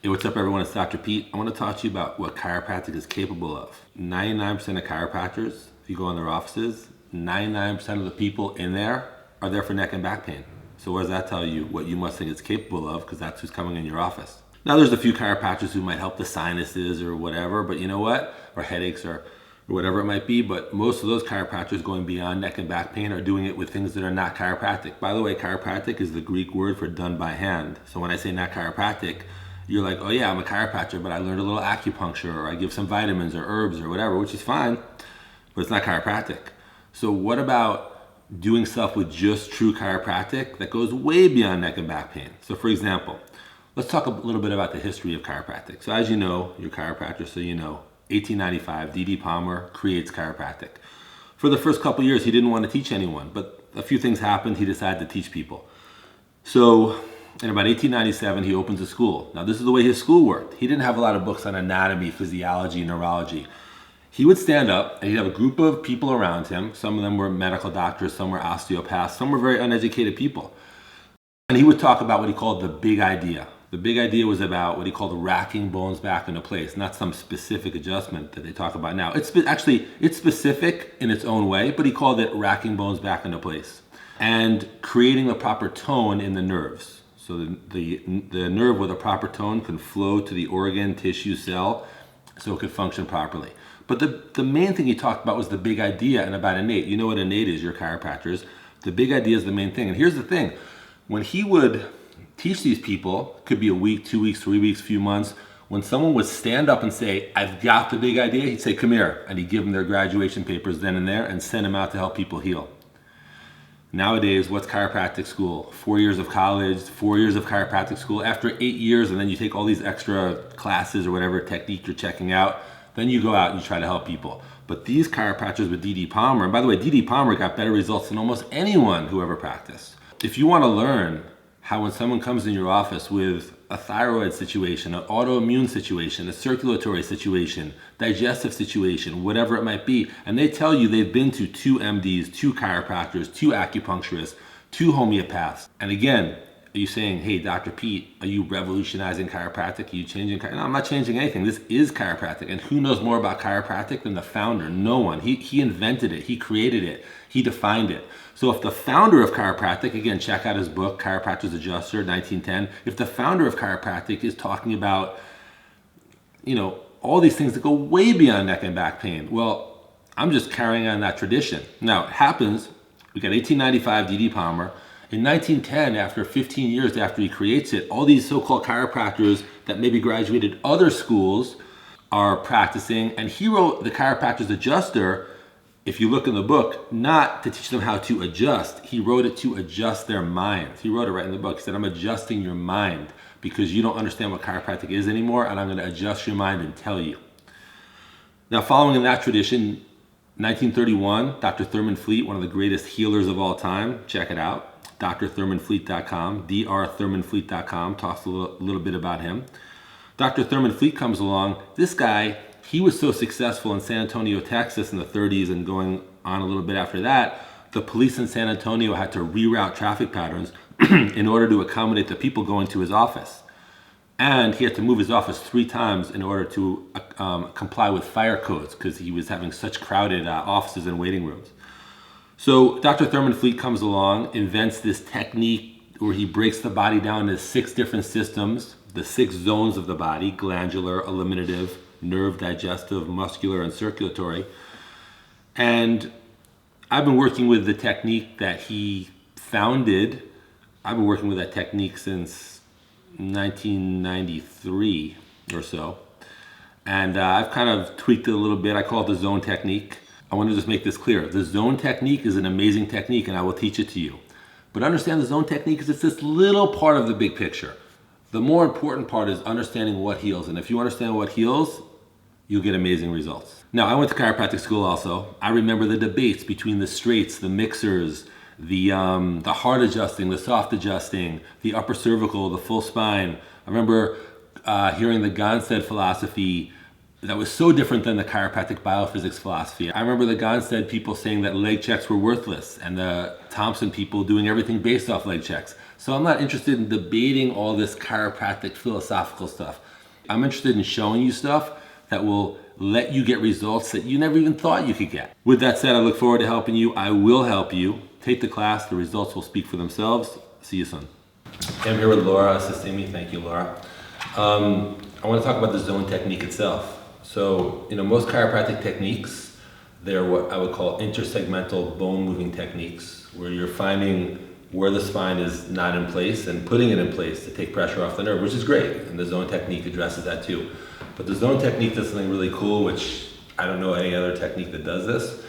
Hey, what's up everyone? It's Dr. Pete. I want to talk to you about what chiropractic is capable of. 99% of chiropractors, if you go in their offices, 99% of the people in there are there for neck and back pain. So what does that tell you? What you must think it's capable of, because that's who's coming in your office. Now there's a few chiropractors who might help the sinuses or whatever, but you know what? Or headaches or whatever it might be, but most of those chiropractors going beyond neck and back pain are doing it with things that are not chiropractic. By the way, chiropractic is the Greek word for done by hand. So when I say not chiropractic, you're like, oh yeah, I'm a chiropractor, but I learned a little acupuncture, or I give some vitamins or herbs or whatever, which is fine, but it's not chiropractic. So what about doing stuff with just true chiropractic that goes way beyond neck and back pain? So for example, let's talk a little bit about the history of chiropractic. So as you know, you're a chiropractor, so you know, 1895, D.D. Palmer creates chiropractic. For the first couple years, he didn't want to teach anyone, but a few things happened. He decided to teach people. So in about 1897, he opens a school. Now, this is the way his school worked. He didn't have a lot of books on anatomy, physiology, neurology. He would stand up and he'd have a group of people around him. Some of them were medical doctors, some were osteopaths, some were very uneducated people. And he would talk about what he called the big idea. The big idea was about what he called racking bones back into place, not some specific adjustment that they talk about now. It's specific in its own way, but he called it racking bones back into place and creating the proper tone in the nerves. So the nerve with a proper tone can flow to the organ, tissue, cell, so it could function properly. But the main thing he talked about was the big idea and about innate. You know what innate is, you're chiropractors. The big idea is the main thing. And here's the thing. When he would teach these people, could be a week, 2 weeks, 3 weeks, few months, when someone would stand up and say, I've got the big idea, he'd say, come here. And he'd give them their graduation papers then and there and send them out to help people heal. Nowadays, what's chiropractic school? 4 years of college, 4 years of chiropractic school. After 8 years, and then you take all these extra classes or whatever technique you're checking out, then you go out and you try to help people. But these chiropractors with D.D. Palmer, and by the way, D.D. Palmer got better results than almost anyone who ever practiced. If you want to learn how when someone comes in your office with a thyroid situation, an autoimmune situation, a circulatory situation, digestive situation, whatever it might be, and they tell you they've been to 2 MDs, 2 chiropractors, 2 acupuncturists, 2 homeopaths, and again, are you saying, hey, Dr. Pete, are you revolutionizing chiropractic? Are you changing? No, I'm not changing anything. This is chiropractic. And who knows more about chiropractic than the founder? No one. He invented it. He created it. He defined it. So if the founder of chiropractic, again, check out his book, Chiropractor's Adjuster, 1910. If the founder of chiropractic is talking about, you know, all these things that go way beyond neck and back pain, well, I'm just carrying on that tradition. Now, it happens, we got 1895, D.D. Palmer. In 1910, after 15 years after he creates it, all these so-called chiropractors that maybe graduated other schools are practicing, and he wrote the Chiropractor's Adjuster, if you look in the book, not to teach them how to adjust. He wrote it to adjust their minds. He wrote it right in the book. He said, I'm adjusting your mind because you don't understand what chiropractic is anymore, and I'm going to adjust your mind and tell you. Now, following in that tradition, 1931, Dr. Thurman Fleet, one of the greatest healers of all time, check it out. drthurmanfleet.com, drthurmanfleet.com, talks a little bit about him. Dr. Thurman Fleet comes along. This guy, he was so successful in San Antonio, Texas in the 30s and going on a little bit after that, the police in San Antonio had to reroute traffic patterns in order to accommodate the people going to his office. And he had to move his office 3 times in order to comply with fire codes because he was having such crowded offices and waiting rooms. So Dr. Thurman Fleet comes along, invents this technique where he breaks the body down into 6 different systems, the 6 zones of the body: glandular, eliminative, nerve, digestive, muscular, and circulatory. And I've been working with the technique that he founded. I've been working with that technique since 1993 or so. And I've kind of tweaked it a little bit. I call it the zone technique. I want to just make this clear. The zone technique is an amazing technique, and I will teach it to you. But understand the zone technique is it's this little part of the big picture. The more important part is understanding what heals. And if you understand what heals, you'll get amazing results. Now, I went to chiropractic school also. I remember the debates between the straights, the mixers, the hard adjusting, the soft adjusting, the upper cervical, the full spine. I remember hearing the Gonstead philosophy that was so different than the chiropractic biophysics philosophy. I remember the Gonstead people saying that leg checks were worthless, and the Thompson people doing everything based off leg checks. So I'm not interested in debating all this chiropractic philosophical stuff. I'm interested in showing you stuff that will let you get results that you never even thought you could get. With that said, I look forward to helping you. I will help you. Take the class. The results will speak for themselves. See you soon. I'm here with Laura assisting me. Thank you, Laura. I want to talk about the zone technique itself. So, most chiropractic techniques, they're what I would call intersegmental bone moving techniques, where you're finding where the spine is not in place and putting it in place to take pressure off the nerve, which is great. And the zone technique addresses that too. But the zone technique does something really cool, which I don't know any other technique that does this.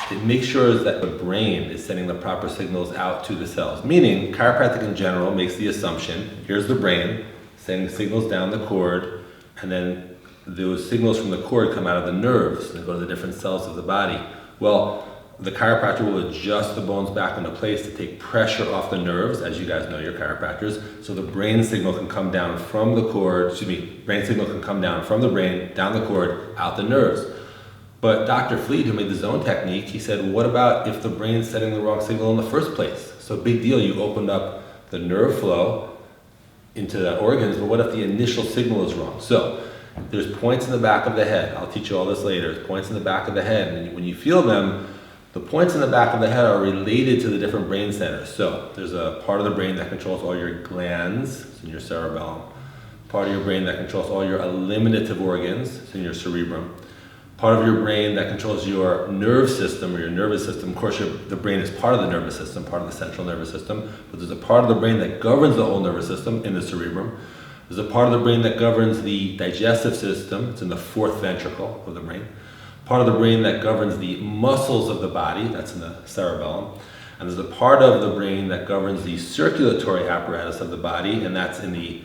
It makes sure that the brain is sending the proper signals out to the cells. Meaning, chiropractic in general makes the assumption, here's the brain, sending signals down the cord, and then those signals from the cord come out of the nerves and go to the different cells of the body. Well, the chiropractor will adjust the bones back into place to take pressure off the nerves, as you guys know, you're chiropractors, so the brain signal can come down from the cord, brain signal can come down from the brain, down the cord, out the nerves. But Dr. Fleet, who made the zone technique, he said, well, what about if the brain's sending the wrong signal in the first place? So big deal, you opened up the nerve flow into the organs, but what if the initial signal is wrong? So there's points in the back of the head. I'll teach you all this later. There's points in the back of the head, and when you feel them, the points in the back of the head are related to the different brain centers. So there's a part of the brain that controls all your glands, it's in your cerebellum. Part of your brain that controls all your eliminative organs, it's in your cerebrum. Part of your brain that controls your nerve system or your nervous system. Of course, the brain is part of the nervous system, part of the central nervous system, but there's a part of the brain that governs the whole nervous system in the cerebrum. There's a part of the brain that governs the digestive system, it's in the fourth ventricle of the brain. Part of the brain that governs the muscles of the body, that's in the cerebellum. And there's a part of the brain that governs the circulatory apparatus of the body, and that's in the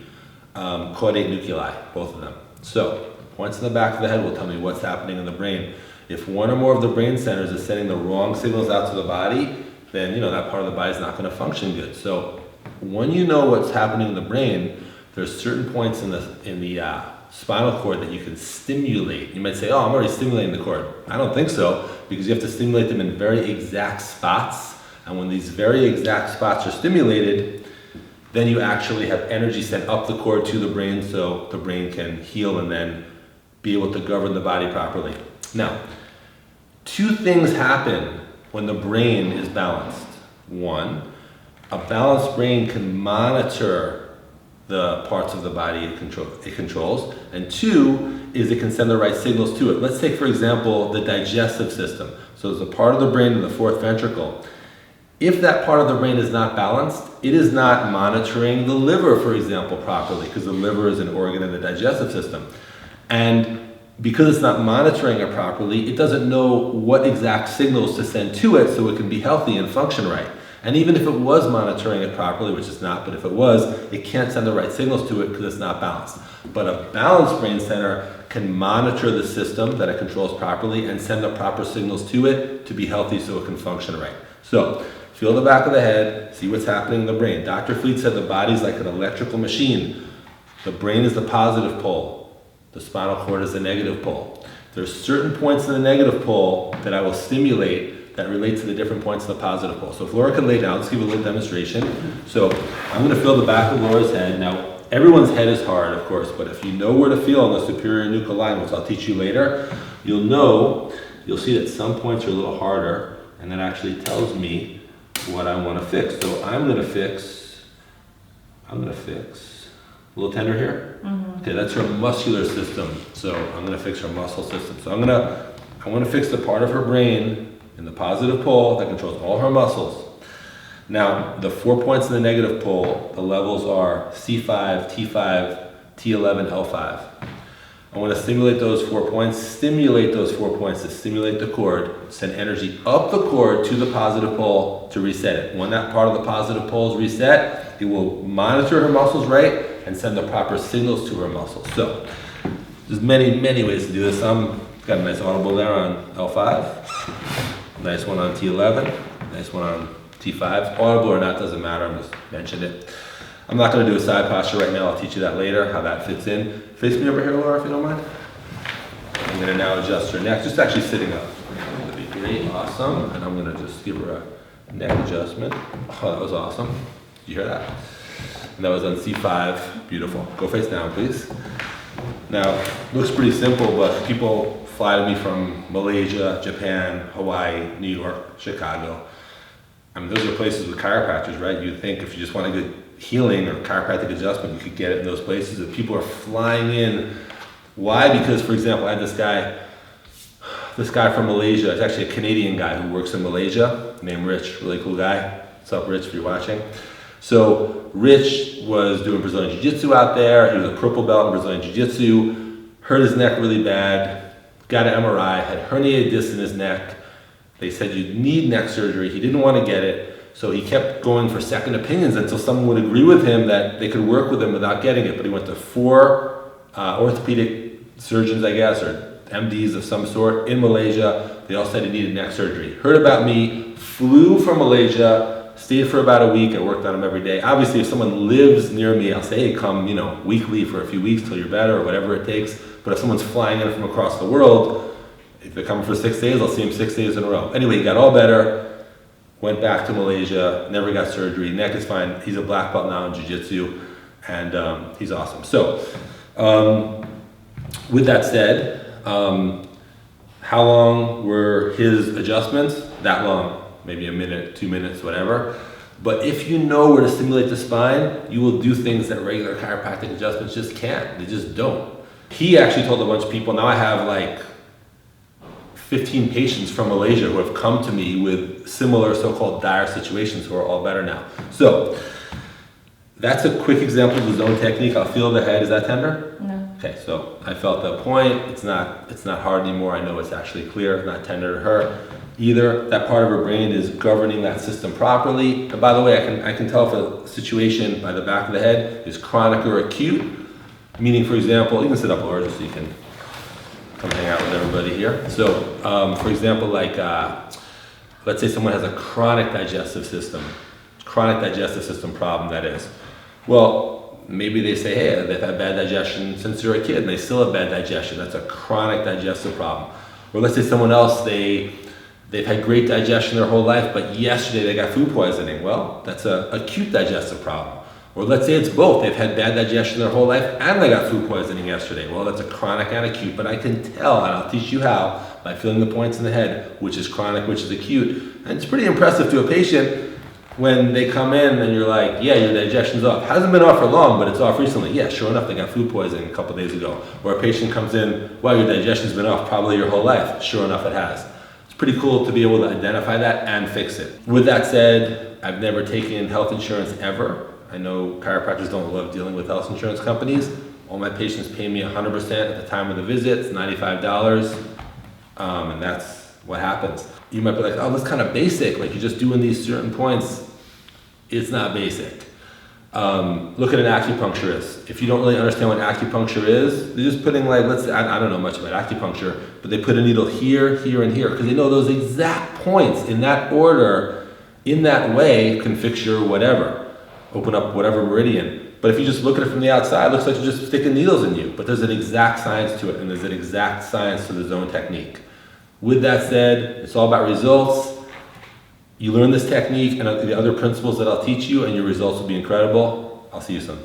caudate nuclei, both of them. So, points in the back of the head will tell me what's happening in the brain. If one or more of the brain centers is sending the wrong signals out to the body, then that part of the body is not going to function good. So, when you know what's happening in the brain, there's certain points in the spinal cord that you can stimulate. You might say, oh, I'm already stimulating the cord. I don't think so, because you have to stimulate them in very exact spots. And when these very exact spots are stimulated, then you actually have energy sent up the cord to the brain so the brain can heal and then be able to govern the body properly. Now, two things happen when the brain is balanced. One, a balanced brain can monitor the parts of the body it controls, and two is it can send the right signals to it. Let's take, for example, the digestive system. So there's a part of the brain in the fourth ventricle. If that part of the brain is not balanced, it is not monitoring the liver, for example, properly, because the liver is an organ in the digestive system. And because it's not monitoring it properly, it doesn't know what exact signals to send to it so it can be healthy and function right. And even if it was monitoring it properly, which it's not, but if it was, it can't send the right signals to it because it's not balanced. But a balanced brain center can monitor the system that it controls properly and send the proper signals to it to be healthy so it can function right. So, feel the back of the head, see what's happening in the brain. Dr. Fleet said the body's like an electrical machine. The brain is the positive pole. The spinal cord is the negative pole. There's certain points in the negative pole that I will stimulate that relate to the different points of the positive pole. So if Laura can lay down, let's give you a little demonstration. So I'm going to feel the back of Laura's head. Now, everyone's head is hard, of course, but if you know where to feel on the superior nuchal line, which I'll teach you later, you'll see that some points are a little harder, and that actually tells me what I want to fix. So I'm going to fix a little tender here. Mm-hmm. Okay, that's her muscular system. So I'm going to fix her muscle system. So I want to fix the part of her brain in the positive pole that controls all her muscles. Now, the 4 points in the negative pole, the levels are C5, T5, T11, L5. I want to stimulate those 4 points to stimulate the cord, send energy up the cord to the positive pole to reset it. When that part of the positive pole is reset, it will monitor her muscles right and send the proper signals to her muscles. So, there's many, many ways to do this. Got a nice audible there on L5. Nice one on T11, nice one on T5. Audible or not, doesn't matter, I'm just mentioned it. I'm not going to do a side posture right now, I'll teach you that later, how that fits in. Face me over here, Laura, if you don't mind. I'm going to now adjust her neck, just actually sitting up. That'd be great, awesome. And I'm going to just give her a neck adjustment. Oh, that was awesome. Did You hear that? And that was on C5. Beautiful. Go face down, please. Now, looks pretty simple, but people fly to me from Malaysia, Japan, Hawaii, New York, Chicago. I mean, those are places with chiropractors, right? You'd think if you just want a good healing or chiropractic adjustment, you could get it in those places. If people are flying in, why? Because, for example, I had this guy from Malaysia. It's actually a Canadian guy who works in Malaysia, named Rich, really cool guy. What's up, Rich, if you're watching? So Rich was doing Brazilian Jiu-Jitsu out there. He was a purple belt in Brazilian Jiu-Jitsu, hurt his neck really bad, got an MRI, had herniated disc in his neck. They said you need neck surgery. He didn't want to get it, so he kept going for second opinions until someone would agree with him that they could work with him without getting it. But he went to 4 orthopedic surgeons, I guess, or MDs of some sort in Malaysia. They all said he needed neck surgery. Heard about me, flew from Malaysia, stayed for about a week. I worked on him every day. Obviously, if someone lives near me, I'll say, hey, come, weekly for a few weeks till you're better or whatever it takes. But if someone's flying in from across the world, if they're coming for 6 days, I'll see him 6 days in a row. Anyway, he got all better, went back to Malaysia, never got surgery. Neck is fine. He's a black belt now in Jiu-Jitsu, and he's awesome. So, with that said, how long were his adjustments? That long, maybe a minute, 2 minutes, whatever. But if you know where to stimulate the spine, you will do things that regular chiropractic adjustments just can't. They just don't. He actually told a bunch of people, now I have like 15 patients from Malaysia who have come to me with similar so-called dire situations who are all better now. So that's a quick example of the zone technique. I'll feel the head. Is that tender? No. Okay, so I felt the point. It's not hard anymore. I know it's actually clear. It's not tender to her either. That part of her brain is governing that system properly. And by the way, I can tell if a situation by the back of the head is chronic or acute. Meaning, for example, you can sit up lower just so you can come hang out with everybody here. So, for example, like, let's say someone has a chronic digestive system problem, that is. Well, maybe they say, hey, they've had bad digestion since they're a kid, and they still have bad digestion. That's a chronic digestive problem. Or let's say someone else, they've had great digestion their whole life, but yesterday they got food poisoning. Well, that's an acute digestive problem. Or let's say it's both. They've had bad digestion their whole life and they got food poisoning yesterday. Well, that's a chronic and acute, but I can tell, and I'll teach you how, by feeling the points in the head, which is chronic, which is acute. And it's pretty impressive to a patient when they come in and you're like, yeah, your digestion's off. Hasn't been off for long, but it's off recently. Yeah, sure enough, they got food poisoning a couple days ago. Or a patient comes in, wow, your digestion's been off probably your whole life. Sure enough, it has. It's pretty cool to be able to identify that and fix it. With that said, I've never taken health insurance ever. I know chiropractors don't love dealing with health insurance companies. All my patients pay me 100% at the time of the visit. It's $95, and that's what happens. You might be like, oh, that's kind of basic. Like you're just doing these certain points. It's not basic. Look at an acupuncturist. If you don't really understand what acupuncture is, they're just putting like, let's say, I don't know much about acupuncture, but they put a needle here, here, and here, because they know those exact points in that order, in that way, can fix your whatever. Open up whatever meridian. But if you just look at it from the outside, it looks like you're just sticking needles in you. But there's an exact science to it, and there's an exact science to the zone technique. With that said, it's all about results. You learn this technique and the other principles that I'll teach you, and your results will be incredible. I'll see you soon.